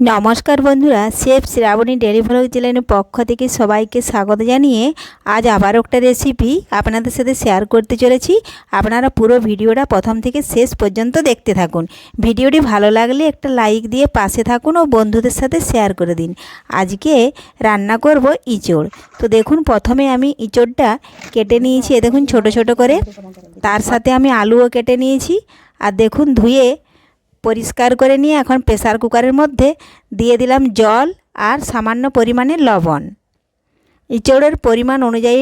नमस्कार बंधुरा chef Shravani daily vlog চ্যানেলের পক্ষ থেকে সবাইকে স্বাগত জানিয়ে আজ আবার একটা রেসিপি আপনাদের সাথে শেয়ার করতে চলেছি। আপনারা পুরো ভিডিওটা প্রথম থেকে শেষ পর্যন্ত দেখতে থাকুন। ভিডিওটি ভালো লাগলে একটা লাইক দিয়ে পাশে থাকুন ও বন্ধুদের সাথে শেয়ার করে দিন। আজকে রান্না করব ইঁচড়। তো দেখুন প্রথমে আমি ইঁচড়টা কেটে নিয়েছি, দেখুন ছোট ছোট করে। তার সাথে আমি আলুও কেটে নিয়েছি। আর দেখুন ধুয়ে পরিষ্কার করে নিয়ে এখন প্রেসার কুকারের মধ্যে দিয়ে দিলাম জল আর সামান্য পরিমাণে লবণ। ইঁচড়ের পরিমাণ অনুযায়ী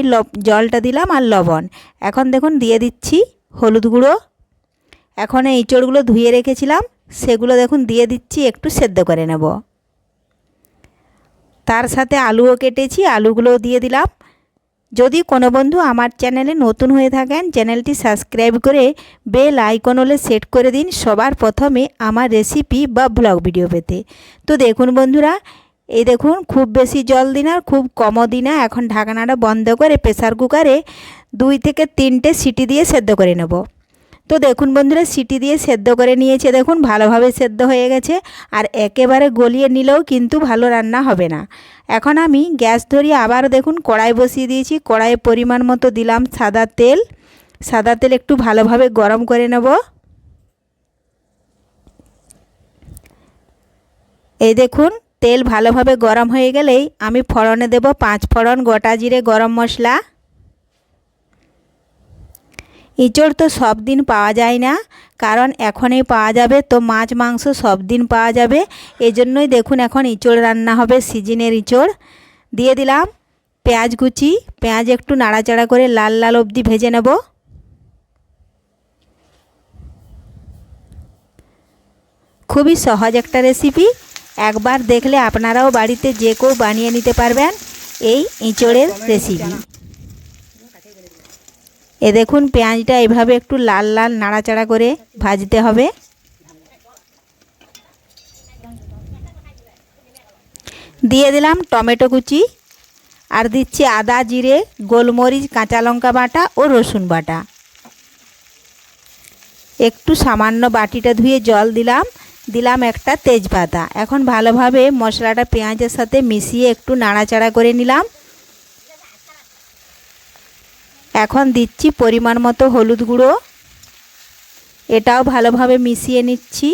জলটা দিলাম আর লবণ। এখন দেখুন দিয়ে দিচ্ছি হলুদ গুঁড়ো। এখন এই ইঁচড়গুলো ধুয়ে রেখেছিলাম সেগুলো দেখুন দিয়ে দিচ্ছি, একটু সেদ্ধ করে নেব। তার সাথে আলুও কেটেছি, আলুগুলোও দিয়ে দিলাম। যদি কোনো বন্ধু আমার চ্যানেলে নতুন হয়ে থাকেন চ্যানেলটি সাবস্ক্রাইব করে বেল আইকন হলে সেট করে দিন সবার প্রথমে আমার রেসিপি বা ব্লগ ভিডিও পেতে। তো দেখুন বন্ধুরা, এই দেখুন খুব বেশি জল দিন আর খুব কমও দিন না। এখন ঢাকনাটা বন্ধ করে প্রেসার কুকারে 2 থেকে 3টে সিটি দিয়ে সেদ্ধ করে নেব। তো দেখুন বন্ধুরা সিটি দিয়ে সেদ্ধ করে নিয়েছে, দেখুন ভালোভাবে সেদ্ধ হয়ে গেছে। আর একেবারে গলিয়ে নিলেও কিন্তু ভালো রান্না হবে না। এখন আমি গ্যাস ধরিয়ে আবার দেখুন কড়াই বসিয়ে দিয়েছি। কড়াইয়ে পরিমাণ মতো দিলাম সাদা তেল। সাদা তেল একটু ভালোভাবে গরম করে নেব। এই দেখুন তেল ভালোভাবে গরম হয়ে গেলেই আমি ফোড়নে দেব 5 ফোড়ন, গোটা জিরে, গরম মশলা। ইঁচড় তো সব দিন পাওয়া যায় না, কারণ এখনই পাওয়া যাবে তো মাছ মাংস সব দিন পাওয়া যাবে। এজন্যই দেখুন এখন ইঁচড় রান্না হবে, সিজনের ইঁচড়। দিয়ে দিলাম পেঁয়াজ কুচি। পেঁয়াজ একটু নাড়াচাড়া করে লাল লাল অবধি ভেজে নেব। খুবই সহজ একটা রেসিপি, একবার দেখলে আপনারাও বাড়িতে যে কেউ বানিয়ে নিতে পারবেন এই ইঁচড়ের রেসিপি। এ দেখুন পেঁয়াজটা এভাবে একটু লাল লাল নাড়াচাড়া করে ভাজতে হবে। দিয়ে দিলাম টমেটো কুচি আর দিচ্ছি আদা, জিরে, গোলমরিচ, কাঁচা লঙ্কা বাটা ও রসুন বাটা। একটু সামান্য বাটিটা ধুয়ে জল দিলাম, দিলাম একটা তেজপাতা। এখন ভালোভাবে মশলাটা পেঁয়াজের সাথে মিশিয়ে একটু নাড়াচাড়া করে নিলাম। এখন দিচ্ছি পরিমাণ মতো হলুদ গুঁড়ো, এটাও ভালোভাবে মিশিয়ে নিচ্ছি।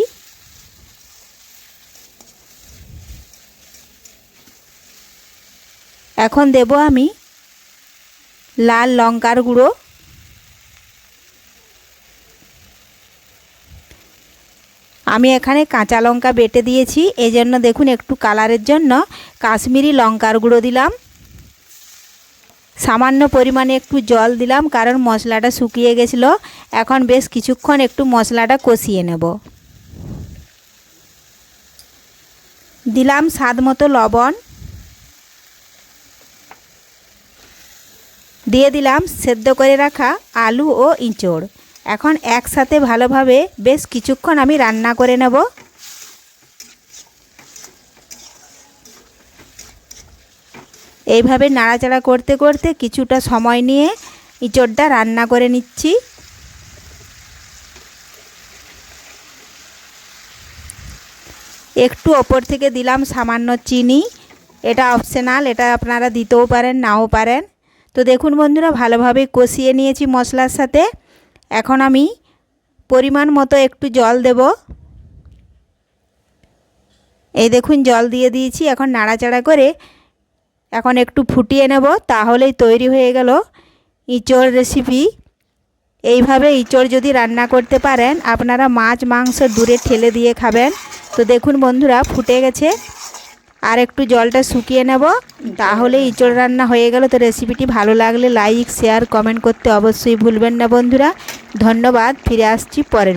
এখন দেব আমি লাল লঙ্কার গুঁড়ো। আমি এখানে কাঁচা লঙ্কা বেটে দিয়েছি, এজন্য দেখুন একটু কালারের জন্য কাশ্মীরি লঙ্কার গুঁড়ো দিলাম। সামান্য পরিমাণে একটু জল দিলাম, কারণ মশলাটা শুকিয়ে গেছিলো। এখন বেশ কিছুক্ষণ একটু মশলাটা কষিয়ে নেব। দিলাম স্বাদ মতো লবণ। দিয়ে দিলাম সেদ্ধ করে রাখা আলু ও ইঁচড়। এখন একসাথে ভালোভাবে বেশ কিছুক্ষণ আমি রান্না করে নেব। এইভাবে নাড়াচাড়া করতে করতে কিছুটা সময় নিয়ে ইঁচড়টা রান্না করে নিচ্ছি। একটু ওপর থেকে দিলাম সামান্য চিনি, এটা অপশনাল, এটা আপনারা দিতেও পারেন নাও পারেন। তো দেখুন বন্ধুরা ভালোভাবে কষিয়ে নিয়েছি মশলার সাথে। এখন আমি পরিমাণ মতো একটু জল দেব। এই দেখুন জল দিয়ে দিয়েছি। এখন নাড়াচাড়া করে এখন একটু ফুটিয়ে নেব, তাহলেই তৈরি হয়ে গেল ইঁচড় রেসিপি। এইভাবে ইঁচড় যদি রান্না করতে পারেন আপনারা মাছ মাংস দূরে ঠেলে দিয়ে খাবেন। তো দেখুন বন্ধুরা ফুটে গেছে, আর একটু জলটা শুকিয়ে নেব, তাহলে ইঁচড় রান্না হয়ে গেল। তো রেসিপিটি ভালো লাগলে লাইক, শেয়ার, কমেন্ট করতে অবশ্যই ভুলবেন না বন্ধুরা। ধন্যবাদ, ফিরে আসছি পরের